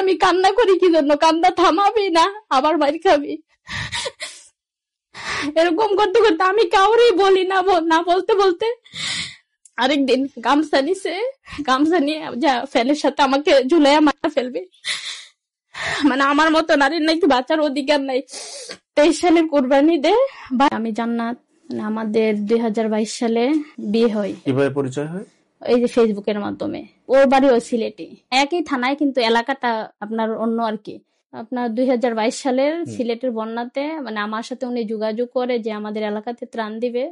আমি কান্না করি কি জন্য, কান্না থামাবি না, আবার মার খাবি। এরকম করতে করতে আমি কাউরেই বলি না, না বলতে বলতে আরেকদিন গামছা নিছে, গামছা নিয়ে যা ফ্যানের সাথে আমাকে ঝুলাইয়া মারা ফেলবে। মানে আমার মতো নারীর নাকি বাঁচার অধিকার নাই। 23 সালের কোরবানি দে আমি জান্নাত, মানে আমাদের 2022 সালে বিয়ে হয়। কিভাবে পরিচয় হয়? এই যে ফেসবুকের মাধ্যমে। ওর বাড়িও সিলেটে, একই থানায়, কিন্তু এলাকাটা আপনার অন্য আর কি। আপনার 2022 সালের সিলেটের বন্যাতে মানে আমার সাথে উনি যোগাযোগ করে যে আমাদের এলাকাতে ত্রাণ দিবে।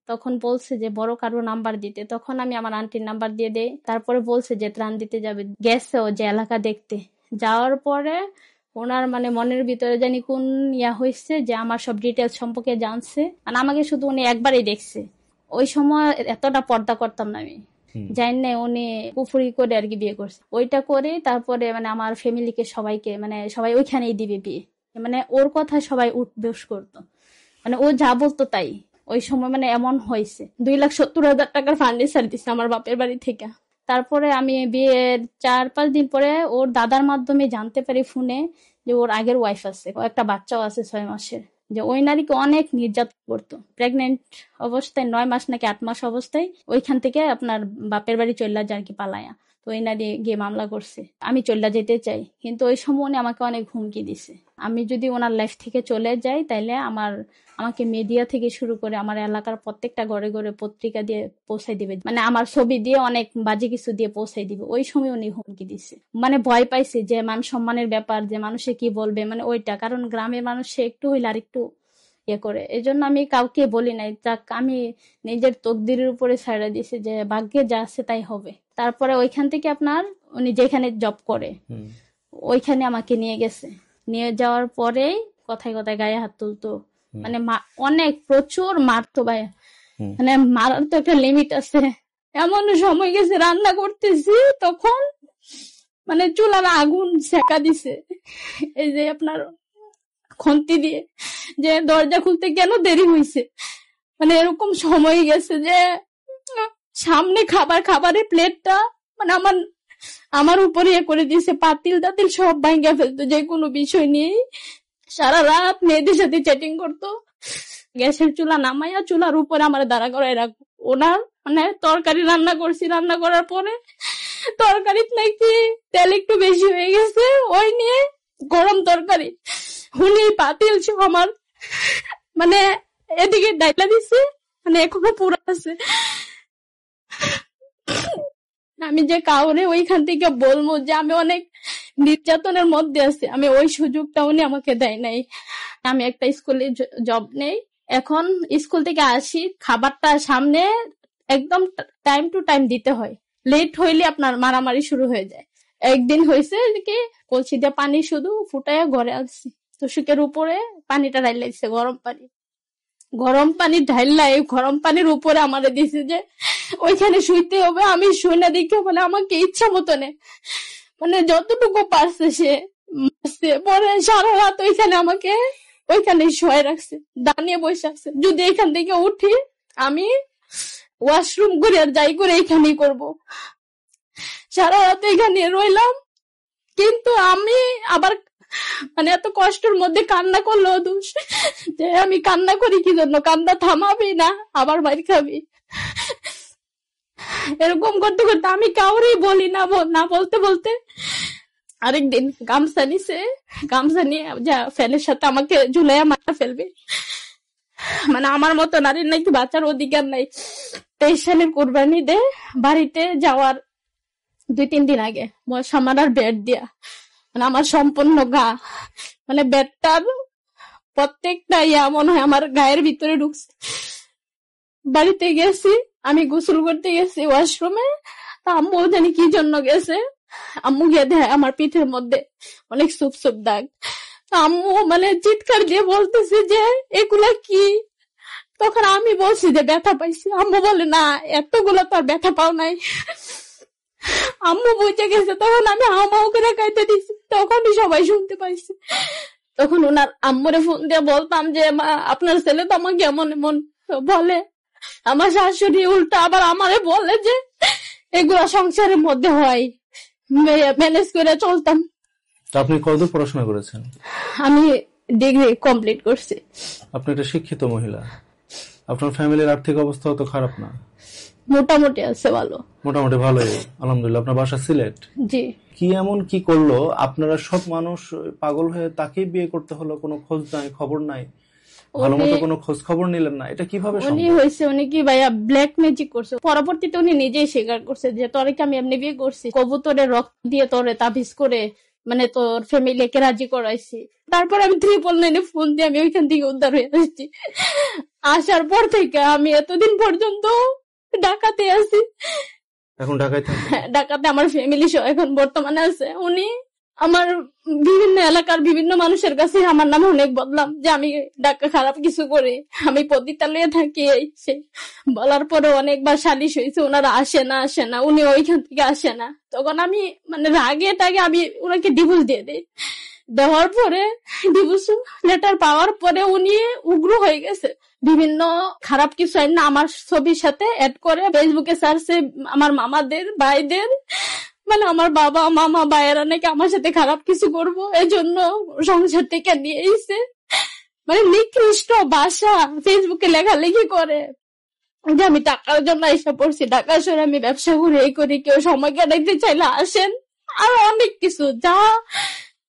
তখন বলছে যে বড় কারো নাম্বার দিতে, তখন আমি আমার আন্টির নাম্বার দিয়ে দেই। তারপরে বলছে যে ত্রাণ দিতে যাবে, গেছে ও যে এলাকা দেখতে। যাওয়ার পরে ওনার মানে মনের ভিতরে জানি কোন হয়েছে যে আমার সব ডিটেলস সম্পর্কে জানছে। আর আমাকে শুধু উনি একবারই দেখছে। ওই সময় এতটা পর্দা করতাম না আমি, জানি না উনি কুফরি করে আর কি বিয়ে করছে। ওইটা করে তারপরে মানে আমার ফ্যামিলিকে সবাইকে মানে সবাই ওইখানেই দিবে বিয়ে, মানে ওর কথা সবাই উঠবেশ করতো, মানে ও যা বলতো তাই। ওই সময় মানে এমন হয়েছে 2,70,000 টাকার ফার্নিচার দিচ্ছে আমার বাপের বাড়ি থেকে। তারপরে আমি বিয়ের 4-5 দিন পরে ওর দাদার মাধ্যমে জানতে পারি ফোনে যে ওর আগের ওয়াইফ আছে, ও একটা বাচ্চাও আছে 6 মাসের, যে ওই নারীকে অনেক নির্যাতন করতো। প্রেগনেন্ট অবস্থায় 9 মাস নাকি 8 মাস অবস্থায় ওইখান থেকে আপনার বাপের বাড়ি চলে যায় আর কি পালায়া। তো ওই নারী গিয়ে মামলা করছে, আমি চলে যেতে চাই, কিন্তু ওই সময় উনি আমাকে অনেক হুমকি দিছে, আমি যদি ওনার লাইফ থেকে চলে যাই তাইলে আমাকে মিডিয়া থেকে শুরু করে আমার এলাকার প্রত্যেকটা ঘরে ঘরে পত্রিকা দিয়ে পৌঁছাই দিবে, মানে আমার ছবি দিয়ে অনেক বাজে কিছু দিয়ে পৌঁছাই দিবে। ওই সময় উনি হুমকি দিছে, মানে ভয় পাইছে যে মান সম্মানের ব্যাপার, যে মানুষে কি বলবে, মানে ওইটা। কারণ গ্রামের মানুষে একটু হইলে আর একটু করে, এই জন্য আমি কাউকে বলি নাই। আমি নিজের তকদিরের উপরে ছাড়া দিয়েছি যে ভাগ্যে যা আছে তাই হবে। তারপরে ওইখান থেকে আপনার উনি যেখানে জব করে ওইখানে আমাকে নিয়ে গেছে। নিয়ে যাওয়ার পরেই কথায় কথায় গায়ে হাত তুলতো, মানে অনেক প্রচুর মারতো ভাই, মানে মারার তো একটা লিমিট আছে। এমন সময় গেছে রান্না করতেছি তখন মানে চুলার আগুন সেকা দিছে, এই যে আপনার খন্তি দিয়ে, যে দরজা খুলতে কেন দেরি হয়েছে, মানে এরকম সময় গেছে যে সামনে খাবারের প্লেটটা মানে আমার উপরে করে দিয়েছে, পাতিল টাতিল সব ভাঙা ফেলতো যে কোনো বিষয় নিয়ে। সারা রাত মেয়েদের সাথে চ্যাটিং করতো, গ্যাসের চুলা নামাইয়া চুলার উপরে আমার দাঁড়া করাই রাখবো। ওনার মানে তরকারি রান্না করছি, রান্না করার পরে তরকারিতে নাকি তেল একটু বেশি হয়ে গেছে, ওই নিয়ে গরম তরকারি হুনি পাতিল সব আমার মানে এদিকে ডাইলা দিছে, মানে এখনো পুরো আছে। আমি যে কাউরে ওইখান থেকে বলবো যে আমি অনেক নির্যাতনের মধ্যে আছি, আমি ওই সুযোগটা উনি আমাকে দেয় নাই। আমি একটা স্কুলে জব নেই, এখন স্কুল থেকে আসি, খাবারটা সামনে একদম টাইম টু টাইম দিতে হয়, লেট হইলে আপনার মারামারি শুরু হয়ে যায়। একদিন হয়েছে কি কলসি দিয়ে পানি শুধু ফুটাইয়া ঘরে আসছি, তোষকের উপরে পানিটা ঢাইলাইছে, গরম পানি ঢাইলা এই গরম পানির উপরে আমারে দিছে যে ওইখানে শুইতে হবে। আমি শুই না দেখে মানে আমাকে ইচ্ছা মতনে মানে যতটুকু পারছে সে পরে সারা রাত ওইখানে শুয়ে রাখছে, দাঁড়িয়ে বসে আছে, যদি এখান থেকে উঠি আমি ওয়াশরুম করে আর যাই করে এখানেই করবো। সারা রাত এখানে রইলাম, কিন্তু আমি আবার মানে এত কষ্টের মধ্যে কান্না করলেও দোষ, যে আমি কান্না করি কি জন্য, কান্না থামাবি না, আবার মার খাবি। এরকম করতে করতে আমি কাউরেই বলি না, না বলতে বলতে আরেকদিন গামছা নিছে, গামছা নিয়ে যা ফ্যানের সাথে আমাকে ঝুলাইয়া মারা ফেলবে। মানে আমার মতো নারীর নাকি বাঁচার অধিকার নাই। 23 সালের কোরবানি দে বাড়িতে যাওয়ার 2-3 দিন আগে সামার বেড দিয়া মানে আমার সম্পূর্ণ গা মানে বেডটার প্রত্যেকটা মনে হয় আমার গায়ের ভিতরে ঢুকছে। বাড়িতে গেছি, আমি গোসল করতে গেছি ওয়াশরুমে, আম্মু জানি কি জন্য গেছে, আম্মু গিয়ে দেয় আমার পিঠের মধ্যে অনেক সুপ সুপ দাগ। আম্মু মানে চিৎকার দিয়ে বলতেছে যে এগুলা কি, তখন আমি বলছি যে ব্যথা পাইছি। আম্মু বলে না এতগুলো তো আর ব্যথা পাও নাই। আম্মু বুঝে গেছে, তখন আমি হামাও করে খাইতে দিচ্ছি, তখনই সবাই শুনতে পাইছে। তখন ওনার আম্মুরে ফোন দিয়ে বলতাম যে মা আপনার ছেলে তো আমাকে এমন এমন বলে। আমার শাশুড়ি উল্টা আবার আমারে বলে যে এগুলা সংসারের মধ্যে হয়, ম্যানেজ করে চলতাম। তা আপনি কতদূর পড়াশোনা করেছেন? আমি ডিগ্রি কমপ্লিট করছি। আপনি একটা শিক্ষিত মহিলা, আপনার ফ্যামিলির আর্থিক অবস্থাও তো খারাপ না? মোটামুটি আছে, ভালো। মোটামুটি ভালোই, আলহামদুলিল্লাহ। আপনার বাসা সিলেট? জি। কি এমন কি করলো আপনারা সব মানুষ পাগল হয়ে তাকেই বিয়ে করতে হলো? কোনো খোঁজ নাই, খবর নাই, ভালো মতো কোনো খোঁজ খবর নিলেন না? এটা কিভাবে সম্ভব? উনি কি ভাইয়া ব্ল্যাক ম্যাজিক করছে। পরবর্তীতে উনি নিজেই স্বীকার করছে যে তোরে কি আমি এমনি বিয়ে করছি, কবুতরের রক্ত দিয়ে তোরে তাবিজ করে মানে তোর ফ্যামিলিকে রাজি করাইছি। তারপর আমি 999 ফোন দিয়ে আমি ওইখান থেকে উদ্ধার হয়ে আসছি। আসার পর থেকে আমি এতদিন পর্যন্ত ঢাকাতে আছি। এখন ঢাকায় থাকেন? হ্যাঁ, ঢাকাতে আমার ফ্যামিলি সহ এখন বর্তমানে আছে। উনি আমার বিভিন্ন এলাকার বিভিন্ন মানুষের কাছে আমার নাম অনেক বদলাম যে আমি ঢাকা খারাপ কিছু করি, আমি পতিতালয়ে থাকি। সে বলার পরে অনেকবার সালিশ হয়েছে, ওনারা আসে না, উনি ওইখান থেকে আসে না। তখন আমি মানে রাগে টাগে আমি ওনাকে ডিভোর্স দিয়ে দিই। দেওয়ার পরে ডিভোর্স লেটার পাওয়ার পরে উনি উগ্র হয়ে গেছে। বিভিন্ন খারাপ কিছু না আমার ছবির সাথে অ্যাড করে ফেসবুকে সার্চে আমার মামাদের ভাইদের মানে আমার বাবা মামা ভাইয়েরা নাকি আমার সাথে খারাপ কিছু করবো, এজন্য সংসার থেকে নিয়ে এসে মানে নিকৃষ্ট ভাষা ফেসবুকে লেখালেখি করে যে আমি টাকার জন্য এসে পড়ছি, ঢাকা শহরে আমি ব্যবসা করে এই করি, কেউ সময় কাটাইতে চাইলে আসেন, আর অনেক কিছু যা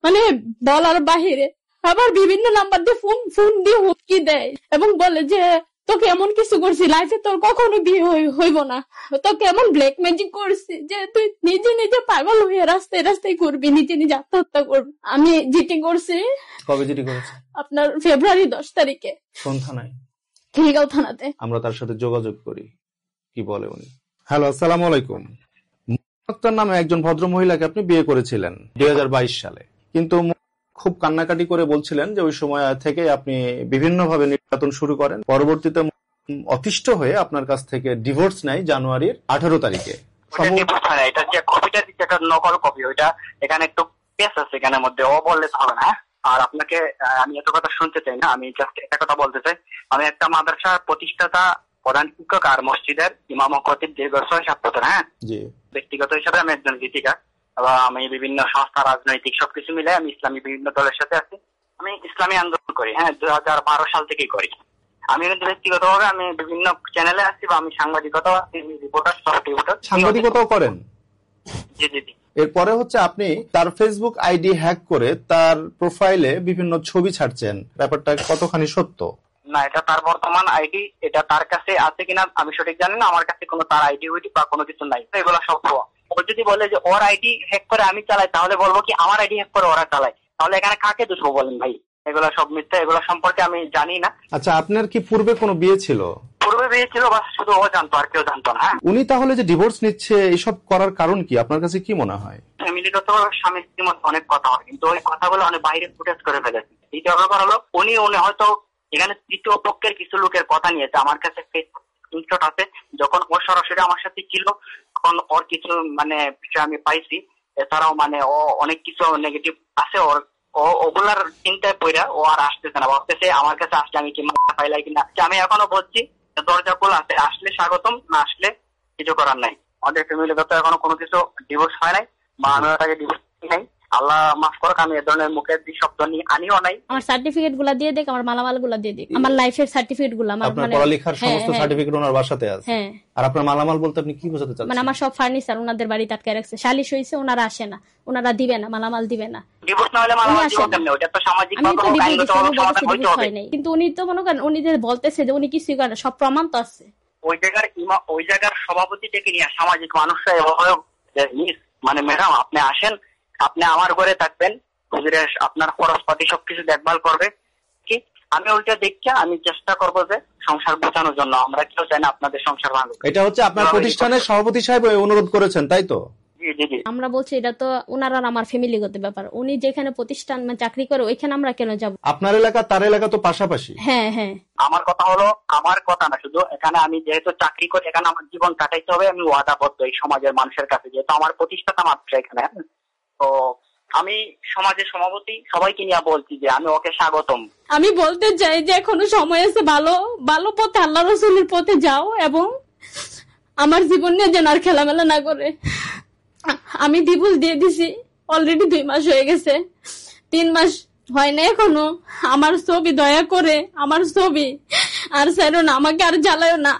মানে বলার বাহিরে। আবার বিভিন্ন নাম্বার দিয়ে ফোন দিয়ে হুমকি দেয় এবং বলে যে তোকে এমন কিছু করছি লাইফে তোর কখনো বিয়ে হইব না, তোকে এমন ব্ল্যাক ম্যাজিক করছি যে তুই নিজে পাগল হয়ে রাস্তায় করবি, নিজে আত্মহত্যা করবি। আমি জিটি করছি। কবে জিটি করেছেন? আপনার ফেব্রুয়ারি 10 তারিখে। কোন থানায়? খিলগাঁও থানাতে। আমরা তার সাথে যোগাযোগ করি, কি বলে উনি। হ্যালো, আসসালামু আলাইকুম। আক্তার নামে একজন ভদ্র মহিলাকে আপনি বিয়ে করেছিলেন 2022 সালে, কিন্তু খুব কান্নাকাটি করে বলছিলেন যে ওই সময় থেকে আপনি বিভিন্নভাবে নির্যাতন শুরু করেন। পরবর্তীতে অতিষ্ঠ হয়ে আপনার কাছ থেকে ডিভোর্স নেয় জানুয়ারির 18 তারিখে। এটা যে কপিটা দিচ্ছে এটা নকল কপি, ওইটা এখানে একটু পেস আছে এখানের মধ্যে, ও বললে তো হবে না। আর আপনাকে আমি এত কথা শুনতে চাই না, আমি জাস্ট একটা কথা বলতে চাই। আমি একটা মাদ্রাসার প্রতিষ্ঠাতা, প্রধান শিক্ষক আর মসজিদের ইমাম ও খতিব দীর্ঘ 6-7 বছর। হ্যাঁ, ব্যক্তিগত হিসাবে আমি একজন গীতিকার এবং আমি বিভিন্ন সংস্থা, রাজনৈতিক সবকিছু মিলে আমি ইসলামী বিভিন্ন দলের সাথে আছি। আমি ইসলামী আন্দোলন করি, হ্যাঁ, 2012 সাল থেকেই করি। আমি কিন্তু ব্যক্তিগতভাবে আমি বিভিন্ন চ্যানেলে আসছি বা আমি সাংবাদিকতাও আছি, রিপোর্টার, সফট রিপোর্টার। সাংবাদিকতাও করেন? জি জি জি। এরপরে হচ্ছে আপনি তার ফেসবুক আইডি হ্যাক করে তার প্রোফাইলে বিভিন্ন ছবি ছাড়ছেন, ব্যাপারটা কতখানি সত্য? না, এটা তার বর্তমান আইডি, এটা তার কাছে আছে কিনা আমি সঠিক জানি না। আমার কাছে কোনো তার আইডি উইডি বা কোনো কিছু নাই, এগুলো সব ভুয়া। ও যদি বলে যে ওর আইডি হ্যাক করে আমি চালাই, তাহলে বলবো কি আমার আইডি হ্যাক করে ওরা চালায়, তাহলে এখানে কাকে দোষ বলেন ভাই? এগুলো সব মিথ্যা, এগুলো সম্পর্কে আমি জানি না। আচ্ছা, আপনার কি পূর্বে কোনো বিয়ে ছিল? পূর্বে বিয়ে ছিল, বা শুধু ও জানতো, আর কেউ জানতো না। উনি তাহলে যে ডিভোর্স নিচ্ছে এইসব করার কারণ কি আপনার কাছে কি মনে হয়? ফ্যামিলিগত স্বামী স্ত্রীর মধ্যে অনেক কথা হয়, কিন্তু ওই কথাগুলো অনেক বাইরে ফুটেজ করে ফেলেছে। দ্বিতীয় ব্যাপার হলো উনি হয়তো এখানে তৃতীয় পক্ষের কিছু লোকের কথা নিয়েছে। আমার কাছে স্ক্রিনশট আছে, যখন ও সরাসরি আমার সাথে ছিল তখন ওর কিছু মানে বিষয় আমি পাইছি। এছাড়াও মানে ও অনেক কিছু নেগেটিভ আছে ওর, ওগুলার চিন্তায় পড়া ও আর আসতেছে না, ভাবতেছে আমার কাছে আসলে আমি কি পাইলাই কিনা। আমি এখনো বলছি দরজা খোলা আছে, আসলে স্বাগতম, না আসলে কিছু করার নাই। আমাদের ফ্যামিলিগত এখনো কোনো কিছু ডিভোর্স হয় নাই বা আমি তাকে ডিভোর্স নাই। আল্লাহ মাফ করুক, আমি এ ধরনের মুখের শব্দ আনিও নাই। আমার সার্টিফিকেট গুলা দিয়ে দেখ, আমার মালামাল গুলা দিয়ে দেখ, আমার লাইফের সার্টিফিকেট গুলা, আমার মানে পড়ালেখার সমস্ত সার্টিফিকেট ওনার বাসাতে আছে। হ্যাঁ। আর আপনার মালামাল বলতে আপনি কি বোঝাতে চাচ্ছেন? মানে আমার সব ফার্নিচার ওনাদের বাড়িতে আটকে রাখছে, সালিশ হইছে, ওনারা আসে না, ওনারা দিবে না, মালামাল দিবে না। ডিভোর্স না হলে মালামাল দিব কেমনে? ওটা তো সামাজিক ভাবে আইনগতভাবে সমাধান হইতে হবে। কিন্তু উনি তো মনে করেন উনি যে বলতেছে যে উনি কিছু করে, সব প্রমাণ তো আছে। ওই জায়গার সভাপতি থেকে নিয়ে সামাজিক মানুষরা এভাবে মানে ম্যাডাম আপনি আসেন, আপনি আমার ঘরে থাকবেন, আপনার খরচপাতি সবকিছু দেখভাল করবে, কি আমি ওইটা দেখে আমি চেষ্টা করবো যে সংসার বোঝানোর জন্য। আমরা কেউ চাই না আপনাদের সংসার ভাঙুক। এটা হচ্ছে আপনার প্রতিষ্ঠানের সভাপতি সাহেব অনুরোধ করেছেন, তাই তো? আমরা বলছি এটা তো ওনার আর আমার ফ্যামিলিগত ব্যাপার। উনি যেখানে প্রতিষ্ঠান চাকরি করে ওইখানে আমরা কেন যাব? আপনার এলাকা তার এলাকা তো পাশাপাশি। হ্যাঁ হ্যাঁ। আমার কথা হলো, আমার কথা না শুধু, এখানে আমি যেহেতু চাকরি করি, এখানে আমার জীবন কাটাইতে হবে, আমি ওয়াদাবদ্ধ এই সমাজের মানুষের কাছে, যেহেতু আমার প্রতিষ্ঠাতা মাত্র এখানে। তো আমি সমাজের সভাপতি, সবাইকে নিয়ে বলছি যে আমি ওকে স্বাগতম। আমি বলতে চাই যে এখনো সময় আছে, ভালো ভালো পথে আল্লাহ রাসূলের পথে যাও এবং আমার জীবন নিয়ে যেন আর খেলামেলা না করে। আমি ডিভোর্স দিয়ে দিছি, অলরেডি 2 মাস হয়ে গেছে, 3 মাস হয় না এখনো। আমার ছবি দয়া করে, আমার ছবি আর ছাড়ো না, আমাকে আর জ্বালায়ও না।